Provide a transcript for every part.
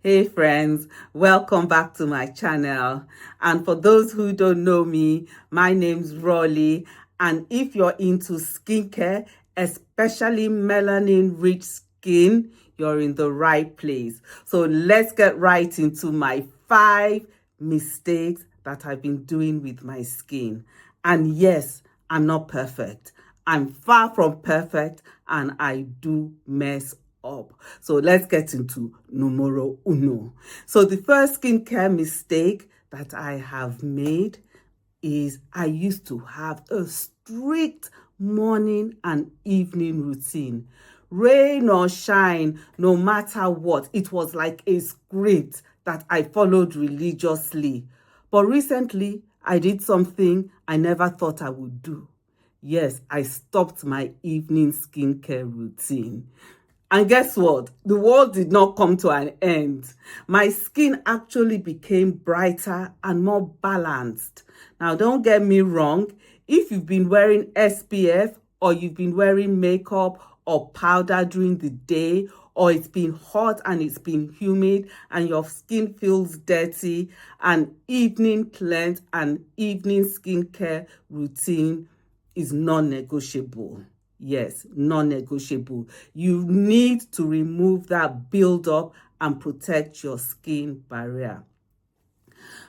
Hey friends, welcome back to my channel. And for those who don't know me, my name's Rolly. And if you're into skincare, especially melanin rich skin, you're in the right place. So let's get right into my 5 mistakes that I've been doing with my skin. And yes, I'm not perfect. I'm far from perfect and I do mess up. So let's get into numero uno. So the first skincare mistake that I have made is I used to have a strict morning and evening routine. Rain or shine, no matter what, it was like a script that I followed religiously. But recently, I did something I never thought I would do. Yes, I stopped my evening skincare routine. And guess what? The world did not come to an end. My skin actually became brighter and more balanced. Now, don't get me wrong. If you've been wearing SPF or you've been wearing makeup or powder during the day, or it's been hot and it's been humid and your skin feels dirty, an evening cleanse and evening skincare routine is non-negotiable. Yes, non-negotiable. You need to remove that build-up and protect your skin barrier.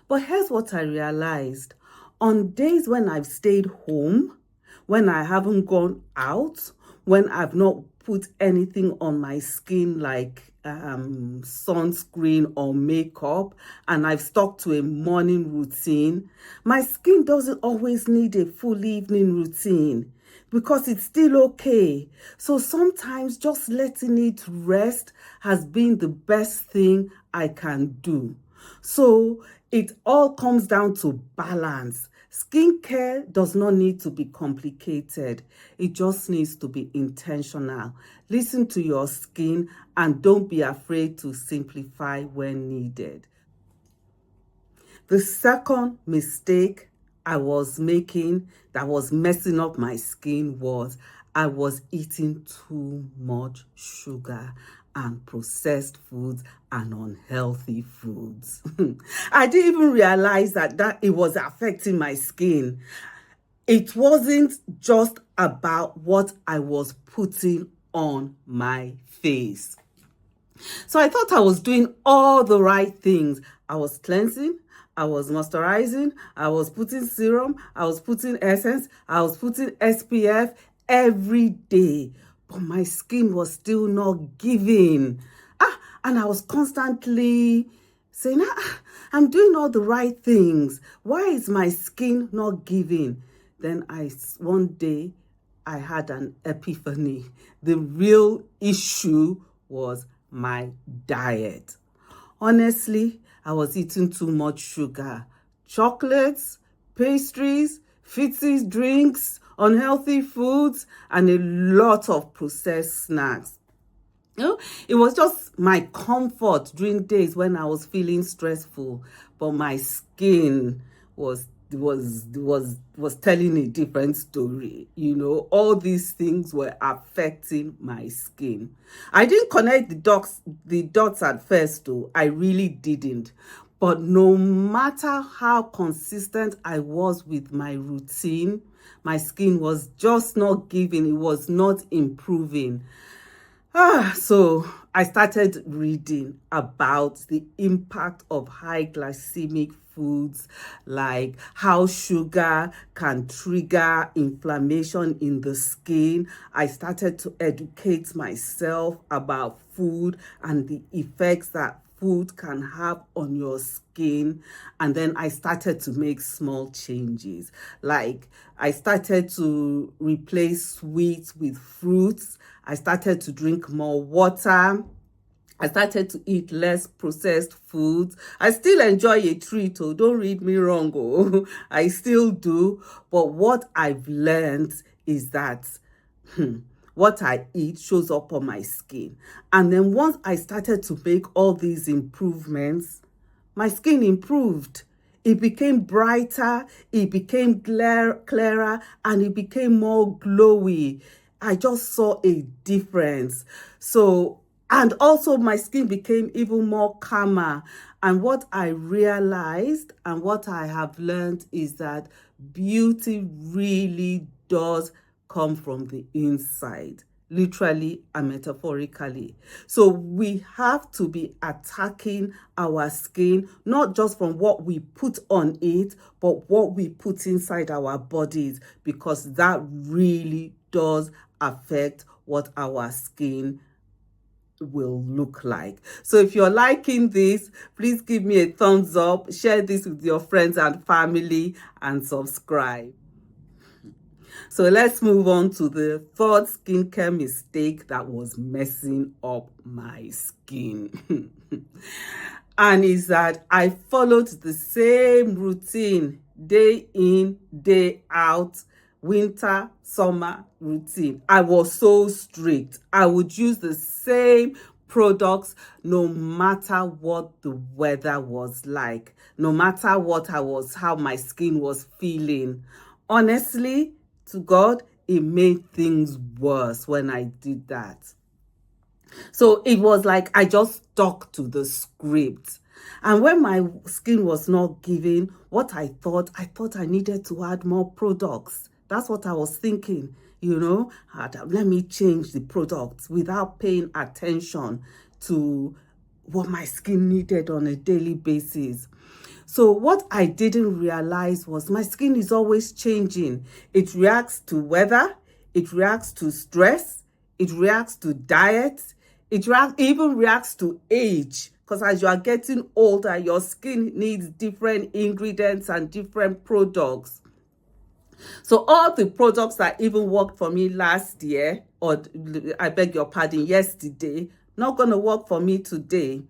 But here's what I realized. On days when I've stayed home, when I haven't gone out, when I've not put anything on my skin like sunscreen or makeup, and I've stuck to a morning routine, my skin doesn't always need a full evening routine because it's still okay. So sometimes just letting it rest has been the best thing I can do. So it all comes down to balance. Skincare does not need to be complicated. It just needs to be intentional. Listen to your skin and don't be afraid to simplify when needed. The second mistake I was making that was messing up my skin was I was eating too much sugar and processed foods and unhealthy foods. I didn't even realize that it was affecting my skin. It wasn't just about what I was putting on my face. So I thought I was doing all the right things. I was cleansing, I was moisturizing, I was putting serum, I was putting essence, I was putting SPF every day. But my skin was still not giving. And I was constantly saying, I'm doing all the right things. Why is my skin not giving? Then one day, I had an epiphany. The real issue was my diet. Honestly, I was eating too much sugar, chocolates, pastries, fizzy drinks, unhealthy foods, and a lot of processed snacks. It was just my comfort during days when I was feeling stressful, but my skin was telling a different story. All these things were affecting my skin. I didn't connect the dots at first though. I really didn't. But no matter how consistent I was with my routine, my skin was just not giving. It was not improving. So I started reading about the impact of high glycemic foods, like how sugar can trigger inflammation in the skin. I started to educate myself about food and the effects that food can have on your skin. And then I started to make small changes. Like I started to replace sweets with fruits. I started to drink more water. I started to eat less processed foods. I still enjoy a treat, oh, don't read me wrong, oh. I still do. But what I've learned is that what I eat shows up on my skin. And then once I started to make all these improvements, my skin improved. It became brighter, it became clearer, and it became more glowy. I just saw a difference. So And also my skin became even more calmer. And what I realized and what I have learned is that beauty really does come from the inside, literally and metaphorically. So we have to be attacking our skin, not just from what we put on it, but what we put inside our bodies, because that really does affect what our skin will look like. So if you're liking this, please give me a thumbs up, share this with your friends and family, and subscribe. So let's move on to the third skincare mistake that was messing up my skin. And is that I followed the same routine day in, day out, winter, summer routine. I was so strict. I would use the same products no matter what the weather was like, no matter what how my skin was feeling. Honestly, to God, it made things worse when I did that. So it was like I just stuck to the script. And when my skin was not giving what I thought I needed to add more products. That's what I was thinking, let me change the products without paying attention to what my skin needed on a daily basis. So what I didn't realize was my skin is always changing. It reacts to weather, it reacts to stress, it reacts to diet, it even reacts to age. Because as you are getting older, your skin needs different ingredients and different products. So all the products that even worked for me last year, or I beg your pardon, yesterday, not going to work for me today.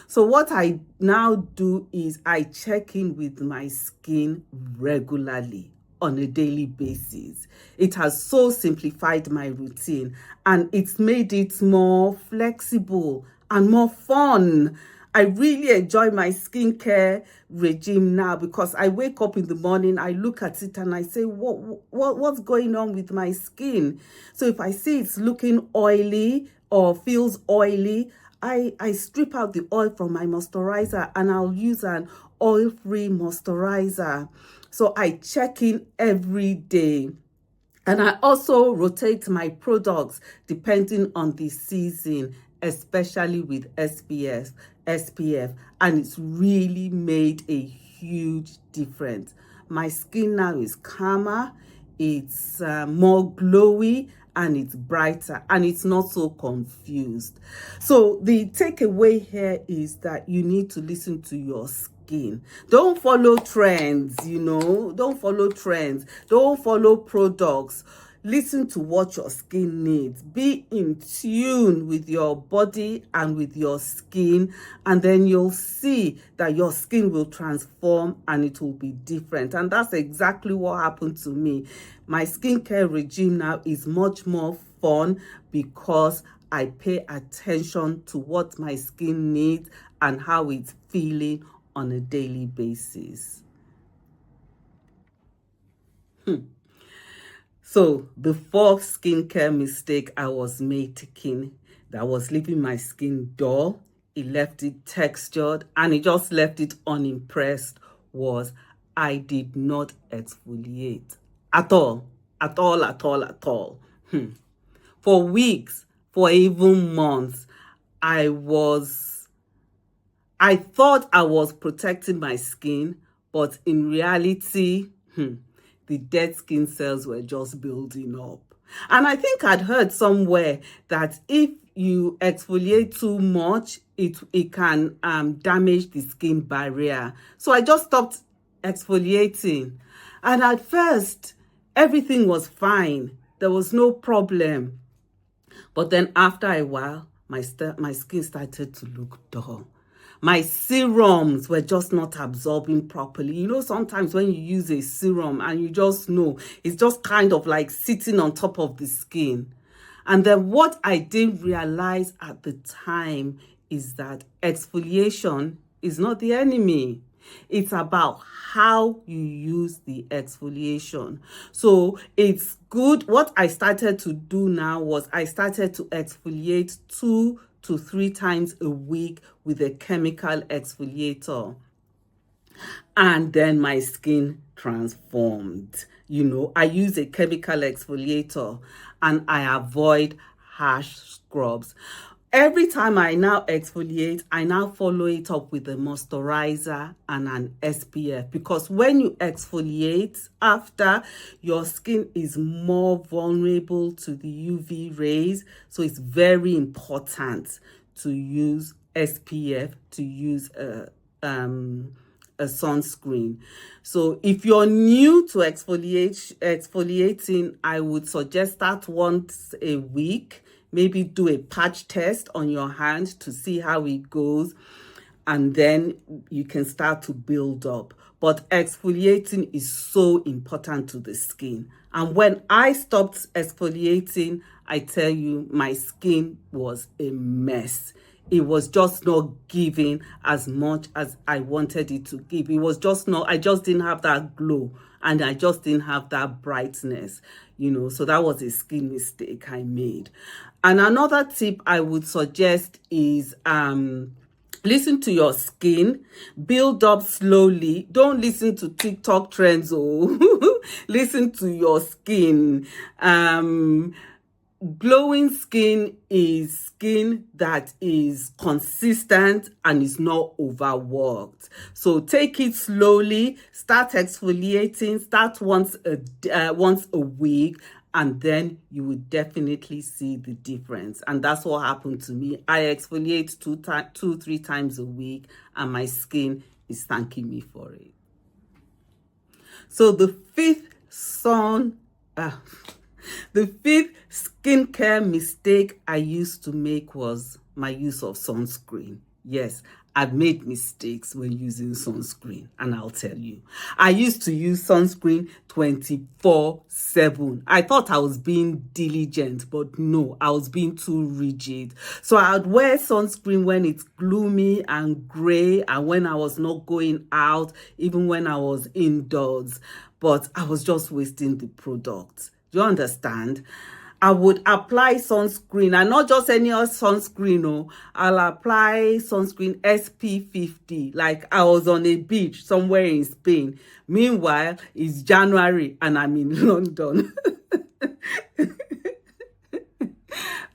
So what I now do is I check in with my skin regularly on a daily basis. It has so simplified my routine, and it's made it more flexible and more fun. I really enjoy my skincare regime now because I wake up in the morning, I look at it and I say, what's going on with my skin? So if I see it's looking oily or feels oily, I strip out the oil from my moisturizer and I'll use an oil-free moisturizer. So I check in every day. And I also rotate my products depending on the season, especially with SPF, and it's really made a huge difference. My skin now is calmer, it's more glowy, and it's brighter, and it's not so confused. So the takeaway here is that you need to listen to your skin. Don't follow trends, don't follow trends, don't follow products. Listen to what your skin needs. Be in tune with your body and with your skin, and then you'll see that your skin will transform and it will be different. And that's exactly what happened to me. My skincare regime now is much more fun because I pay attention to what my skin needs and how it's feeling on a daily basis. So the fourth skincare mistake I was making that was leaving my skin dull, it left it textured, and it just left it unimpressed was I did not exfoliate at all. For weeks, for even months, I thought I was protecting my skin, but in reality, the dead skin cells were just building up. And I think I'd heard somewhere that if you exfoliate too much, it can damage the skin barrier. So I just stopped exfoliating. And at first, everything was fine. There was no problem. But then after a while, my skin started to look dull. My serums were just not absorbing properly. Sometimes when you use a serum and you just know, it's just kind of like sitting on top of the skin. And then what I didn't realize at the time is that exfoliation is not the enemy. It's about how you use the exfoliation. So it's good. What I started to do now was I started to exfoliate 2 to 3 times a week with a chemical exfoliator. And then my skin transformed. I use a chemical exfoliator and I avoid harsh scrubs. Every time I now exfoliate, I now follow it up with a moisturizer and an SPF, because when you exfoliate after, your skin is more vulnerable to the UV rays. So it's very important to use SPF, to use a sunscreen. So if you're new to exfoliating, I would suggest start once a week. Maybe do a patch test on your hand to see how it goes, and then you can start to build up. But exfoliating is so important to the skin. And when I stopped exfoliating, I tell you, my skin was a mess. It was just not giving as much as I wanted it to give. It was just not, I just didn't have that glow, and I just didn't have that brightness, so that was a skin mistake I made. And another tip I would suggest is listen to your skin, build up slowly. Don't listen to TikTok trends. Listen to your skin. Glowing skin is skin that is consistent and is not overworked. So take it slowly. Start exfoliating. Start once a week, and then you will definitely see the difference. And that's what happened to me. I exfoliate 3 times a week, and my skin is thanking me for it. So the fifth skincare mistake I used to make was my use of sunscreen. Yes, I've made mistakes when using sunscreen, and I'll tell you. I used to use sunscreen 24/7. I thought I was being diligent, but no, I was being too rigid. So I'd wear sunscreen when it's gloomy and gray, and when I was not going out, even when I was indoors. But I was just wasting the product. Do you understand? I would apply sunscreen, and not just any other sunscreen. I'll apply sunscreen SP50, like I was on a beach somewhere in Spain. Meanwhile, it's January and I'm in London.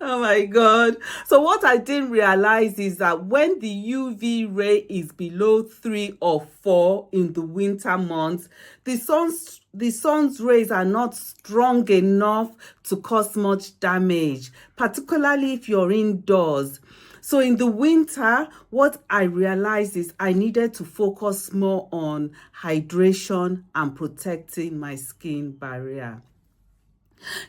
Oh my God. So what I didn't realize is that when the UV ray is below 3 or 4 in the winter months, the sun's rays are not strong enough to cause much damage, particularly if you're indoors. So in the winter, what I realized is I needed to focus more on hydration and protecting my skin barrier.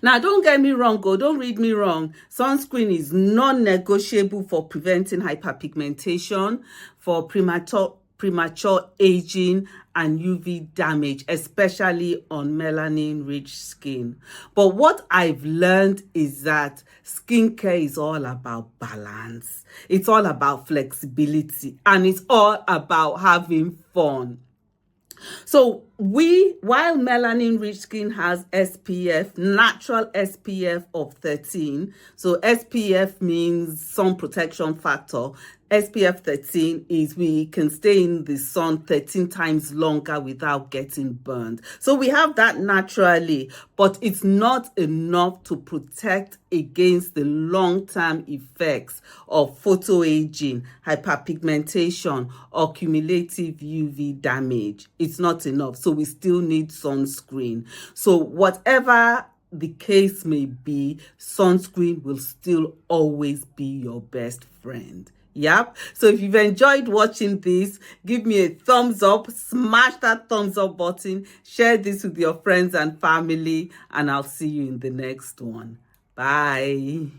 Now, don't get me wrong, don't read me wrong. Sunscreen is non-negotiable for preventing hyperpigmentation, for premature aging, and UV damage, especially on melanin-rich skin. But what I've learned is that skincare is all about balance. It's all about flexibility, and it's all about having fun. So while melanin-rich skin has SPF, natural SPF of 13, so SPF means sun protection factor. SPF 13 is we can stay in the sun 13 times longer without getting burned. So we have that naturally, but it's not enough to protect against the long-term effects of photoaging, hyperpigmentation, or cumulative UV damage. It's not enough. So we still need sunscreen. So whatever the case may be, sunscreen will still always be your best friend. Yep. So if you've enjoyed watching this, give me a thumbs up, smash that thumbs up button, share this with your friends and family, and I'll see you in the next one. Bye.